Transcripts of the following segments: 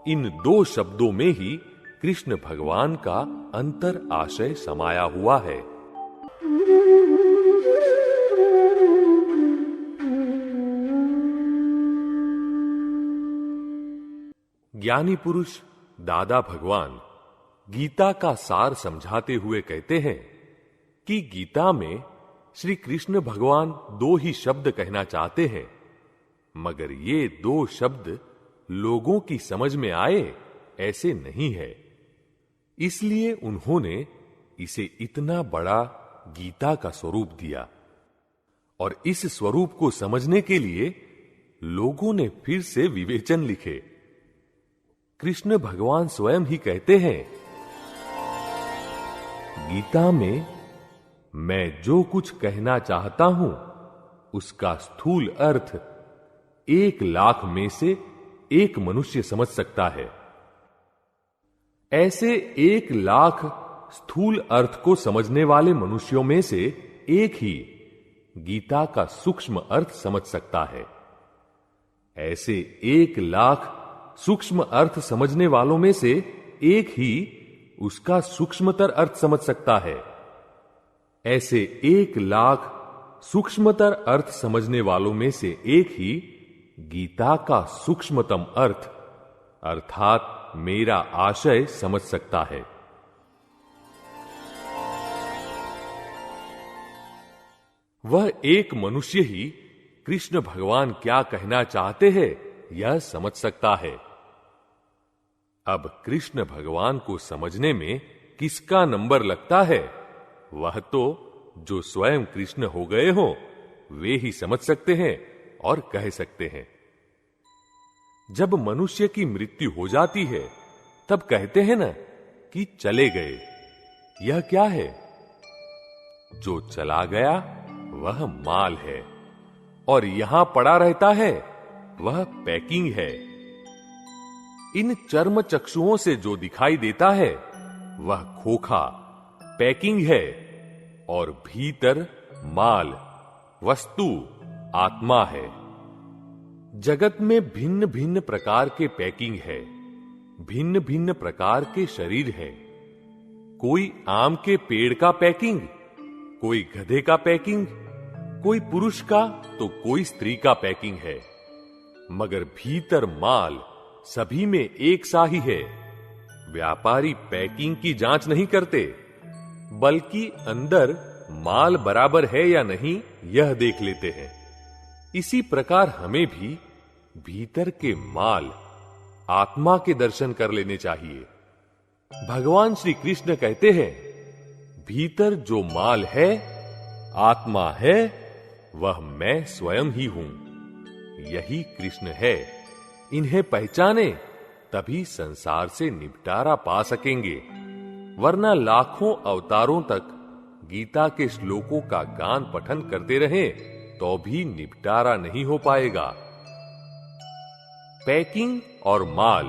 इन दो शब्दों में ही कृष्ण भगवान का अंतर आशय समाया हुआ है। ज्ञानी पुरुष दादा भगवान गीता का सार समझाते हुए कहते हैं कि गीता में श्री कृष्ण भगवान दो ही शब्द कहना चाहते हैं, मगर ये दो शब्द लोगों की समझ में आए ऐसे नहीं है। इसलिए उन्होंने इसे इतना बड़ा गीता का स्वरूप दिया, और इस स्वरूप को समझने के लिए लोगों ने फिर से विवेचन लिखे। कृष्ण भगवान स्वयं ही कहते हैं, गीता में मैं जो कुछ कहना चाहता हूं उसका स्थूल अर्थ 1,00,000 में से एक मनुष्य समझ सकता है। ऐसे 1,00,000 स्थूल अर्थ को समझने वाले मनुष्यों में से एक ही गीता का सूक्ष्म अर्थ समझ सकता है। ऐसे 1,00,000 सूक्ष्म अर्थ समझने वालों में से एक ही उसका सूक्ष्मतर अर्थ समझ सकता है। ऐसे 1,00,000 सूक्ष्मतर अर्थ समझने वालों में से एक ही गीता का सूक्ष्मतम अर्थ अर्थात मेरा आशय समझ सकता है। वह एक मनुष्य ही कृष्ण भगवान क्या कहना चाहते हैं यह समझ सकता है। अब कृष्ण भगवान को समझने में किसका नंबर लगता है, वह तो जो स्वयं कृष्ण हो गए हो वे ही समझ सकते हैं और कह सकते हैं। जब मनुष्य की मृत्यु हो जाती है तब कहते हैं ना कि चले गए। यह क्या है? जो चला गया वह माल है, और यहां पड़ा रहता है वह पैकिंग है। इन चर्म चक्षुओं से जो दिखाई देता है वह खोखा पैकिंग है, और भीतर माल वस्तु आत्मा है। जगत में भिन्न भिन्न प्रकार के पैकिंग है, भिन्न भिन्न प्रकार के शरीर है। कोई आम के पेड़ का पैकिंग, कोई गधे का पैकिंग, कोई पुरुष का तो कोई स्त्री का पैकिंग है, मगर भीतर माल सभी में एक सा ही है। व्यापारी पैकिंग की जांच नहीं करते, बल्कि अंदर माल बराबर है या नहीं यह देख लेते हैं। इसी प्रकार हमें भी भीतर के माल आत्मा के दर्शन कर लेने चाहिए। भगवान श्री कृष्ण कहते हैं, भीतर जो माल है आत्मा है वह मैं स्वयं ही हूं। यही कृष्ण है। इन्हें पहचाने तभी संसार से निपटारा पा सकेंगे, वरना लाखों अवतारों तक गीता के श्लोकों का गान पठन करते रहे तो भी निपटारा नहीं हो पाएगा। पैकिंग और माल,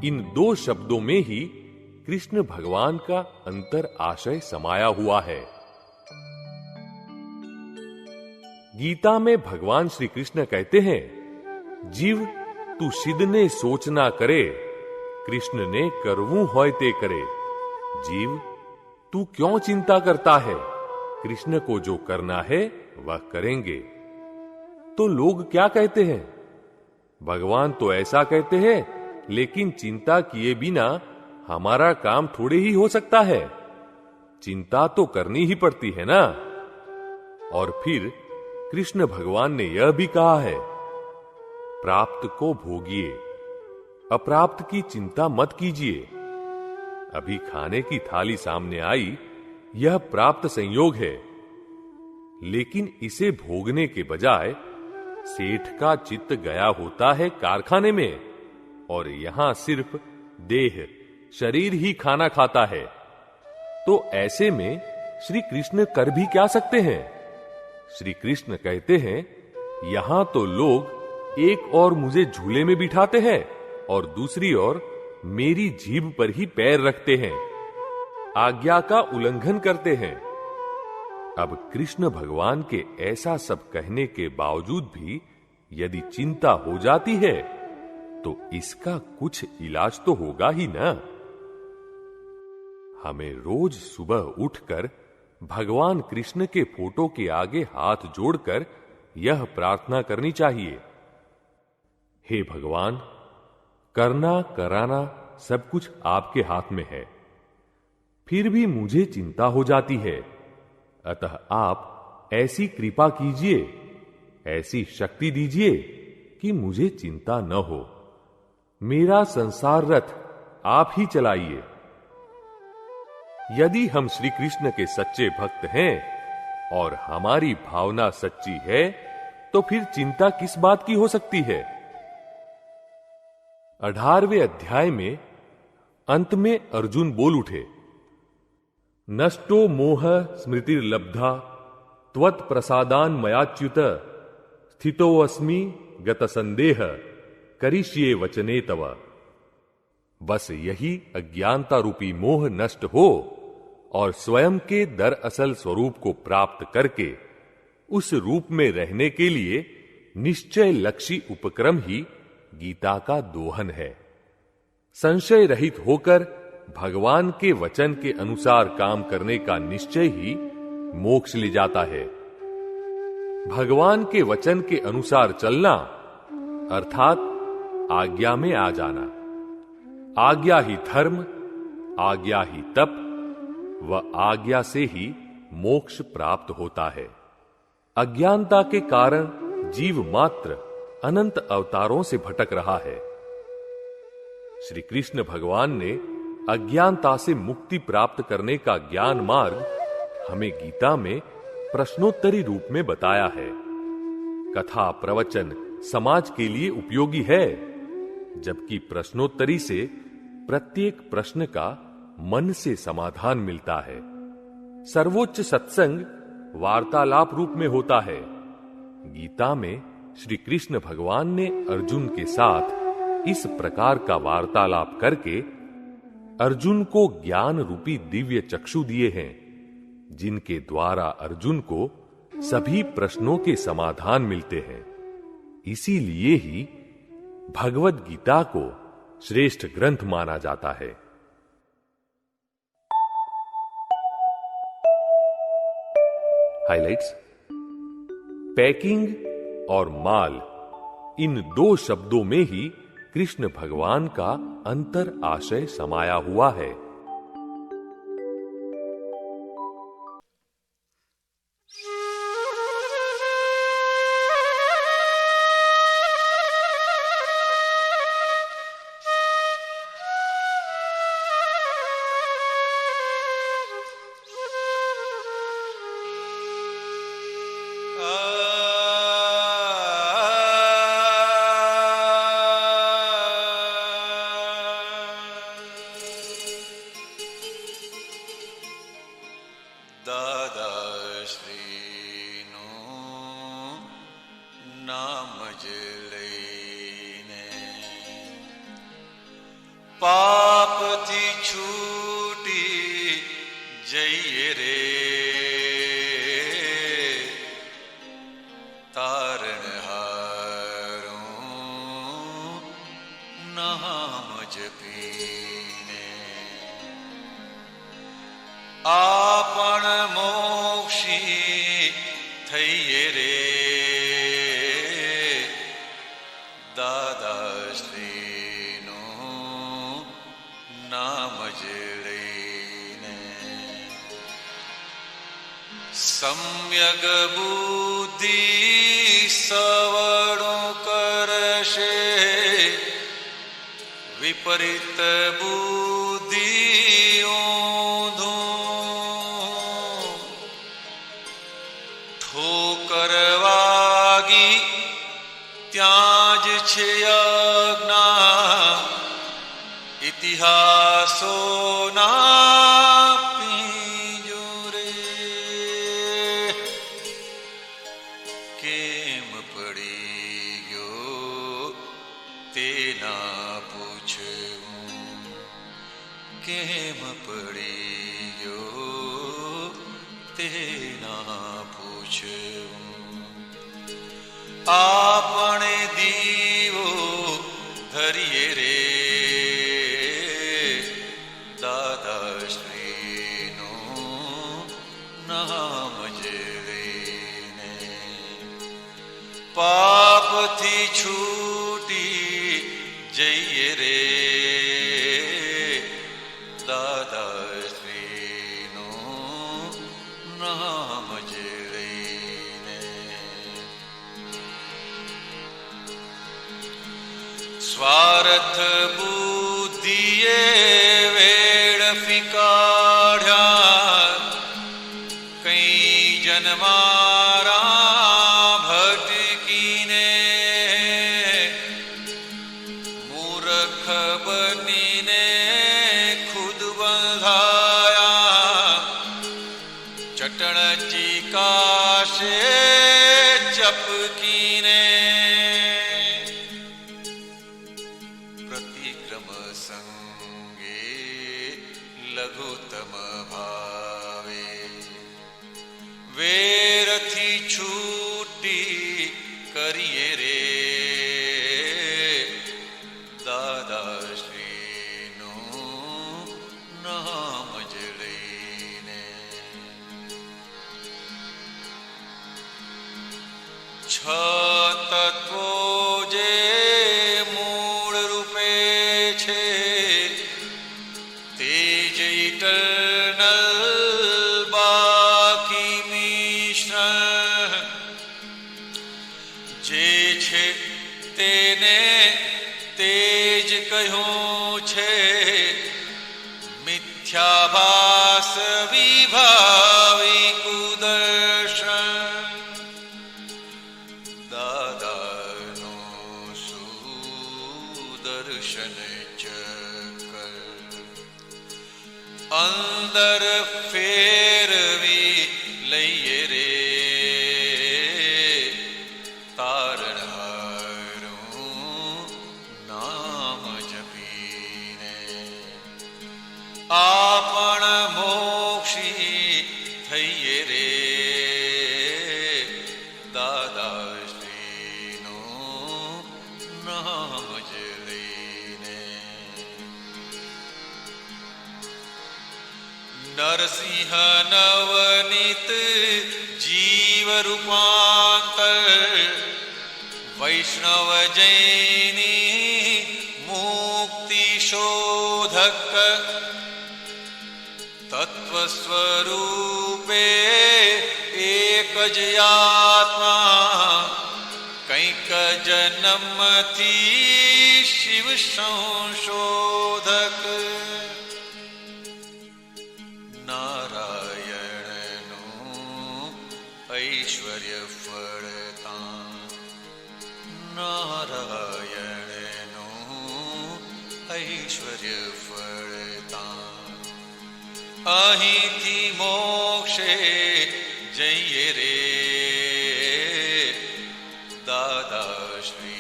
इन दो शब्दों में ही कृष्ण भगवान का अंतर आशय समाया हुआ है। गीता में भगवान श्री कृष्ण कहते हैं, जीव तू सिद्धने सोचना करे, कृष्ण ने करवू होय ते करे। जीव तू क्यों चिंता करता है, कृष्ण को जो करना है वह करेंगे। तो लोग क्या कहते हैं? भगवान तो ऐसा कहते हैं, लेकिन चिंता किए बिना हमारा काम थोड़े ही हो सकता है। चिंता तो करनी ही पड़ती है ना। और फिर कृष्ण भगवान ने यह भी कहा है, प्राप्त को भोगिए, अप्राप्त की चिंता मत कीजिए। अभी खाने की थाली सामने आई, यह प्राप्त संयोग है, लेकिन इसे भोगने के बजाय सेठ का चित्त गया होता है कारखाने में, और यहां सिर्फ देह शरीर ही खाना खाता है। तो ऐसे में श्री कृष्ण कर भी क्या सकते हैं? श्री कृष्ण कहते हैं, यहां तो लोग एक और मुझे झूले में बिठाते हैं और दूसरी ओर मेरी जीभ पर ही पैर रखते हैं, आज्ञा का उल्लंघन करते हैं। अब कृष्ण भगवान के ऐसा सब कहने के बावजूद भी यदि चिंता हो जाती है तो इसका कुछ इलाज तो होगा ही ना। हमें रोज सुबह उठकर भगवान कृष्ण के फोटो के आगे हाथ जोड़कर यह प्रार्थना करनी चाहिए, हे भगवान, करना कराना सब कुछ आपके हाथ में है, फिर भी मुझे चिंता हो जाती है, अतः आप ऐसी कृपा कीजिए, ऐसी शक्ति दीजिए कि मुझे चिंता न हो। मेरा संसार रथ आप ही चलाइए। यदि हम श्री कृष्ण के सच्चे भक्त हैं और हमारी भावना सच्ची है, तो फिर चिंता किस बात की हो सकती है। 18वें अध्याय में अंत में अर्जुन बोल उठे, नष्टो मोह स्मृतिर्लब्धा त्वत् प्रसादान मयाच्युत स्थितोऽस्मि गत संदेह करिष्ये वचने तव। बस यही अज्ञानता रूपी मोह नष्ट हो और स्वयं के दरअसल स्वरूप को प्राप्त करके उस रूप में रहने के लिए निश्चय लक्षी उपक्रम ही गीता का दोहन है। संशय रहित होकर भगवान के वचन के अनुसार काम करने का निश्चय ही मोक्ष ले जाता है। भगवान के वचन के अनुसार चलना अर्थात आज्ञा में आ जाना। आज्ञा ही धर्म, आज्ञा ही तप व आज्ञा से ही मोक्ष प्राप्त होता है। अज्ञानता के कारण जीव मात्र अनंत अवतारों से भटक रहा है। श्री कृष्ण भगवान ने अज्ञानता से मुक्ति प्राप्त करने का ज्ञान मार्ग हमें गीता में प्रश्नोत्तरी रूप में बताया है। कथा प्रवचन समाज के लिए उपयोगी है, जबकि प्रश्नोत्तरी से प्रत्येक प्रश्न का मन से समाधान मिलता है। सर्वोच्च सत्संग वार्तालाप रूप में होता है। गीता में श्री कृष्ण भगवान ने अर्जुन के साथ इस प्रकार का वार्तालाप करके अर्जुन को ज्ञान रूपी दिव्य चक्षु दिए हैं, जिनके द्वारा अर्जुन को सभी प्रश्नों के समाधान मिलते हैं। इसीलिए ही भगवद गीता को श्रेष्ठ ग्रंथ माना जाता है। हाइलाइट्स। पैकिंग और माल, इन दो शब्दों में ही कृष्ण भगवान का अंतर आशय समाया हुआ है। सम्यक बुद्धि सवणो करशे, विपरीत बुद्धि ओंधो ठोकर वागी त्याज छे अज्ञा इतिहासो ना आपणे दीवो ધરીએ રે દાદાશ્રીનું નામ જ લઈને. પાપથી છૂટી જઈએ રે દાદાશ્રીનું નામ જ લઈને. સ્વાર્થ બુદ્ધિએ વેડફી કાઢ્યા કઈ જન્મારા ભટકીને. મૂર્ખ બનીને ખુદ બંધાયા ચટણ ચીકાશે ચપકીને. પ્રતિક્રમ સંગે લઘુત્તમ ભાવે વેરથી છૂટી કરીએ રે દાદાશ્રીનું નામ જ લઈને. છ તત્વો જે મૂળ રૂપે છે તે જ ઇટરનલ બાકી મિશ્રણ જે છે તેને તે જ કહ્યું છે. મિથ્યાભાસ વિભાવી કુદર્શન દાદાનું સુદર્શન ચક્ર અંદર ફેરવી લઈએ રે તારણહારું નામ જપીને. આપણ મોક્ષી થઈએ રે દાદાશ્રીનું નામ જ લઈને. નરસિંહ નવનીત જીવ રૂપાંતર વૈષ્ણવ જૈની મુક્તિ શોધક તત્વ સ્વરૂપે એક જ આત્મા કંઈક જન્મથી શિવ સંશોધક. નારાયણનું ઐશ્વર્ય ફળતા નારાયણનું ઐશ્વર્ય ફળતા અહીંથી મોક્ષે જઈએ રે દાદાશ્રીનું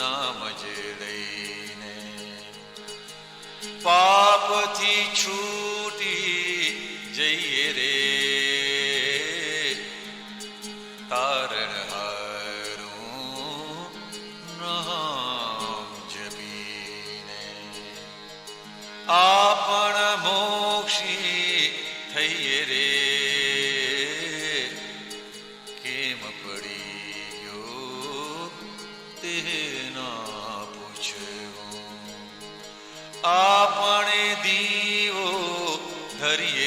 નામ જ લઈને. પાપથી છૂટી જઈએ રે તારણહારું નામ જપીને. આપણ મોક્ષી થઈએ રે કેમ પડી ગયો તે ના પૂછવું. આપણે દીવો ધરીએ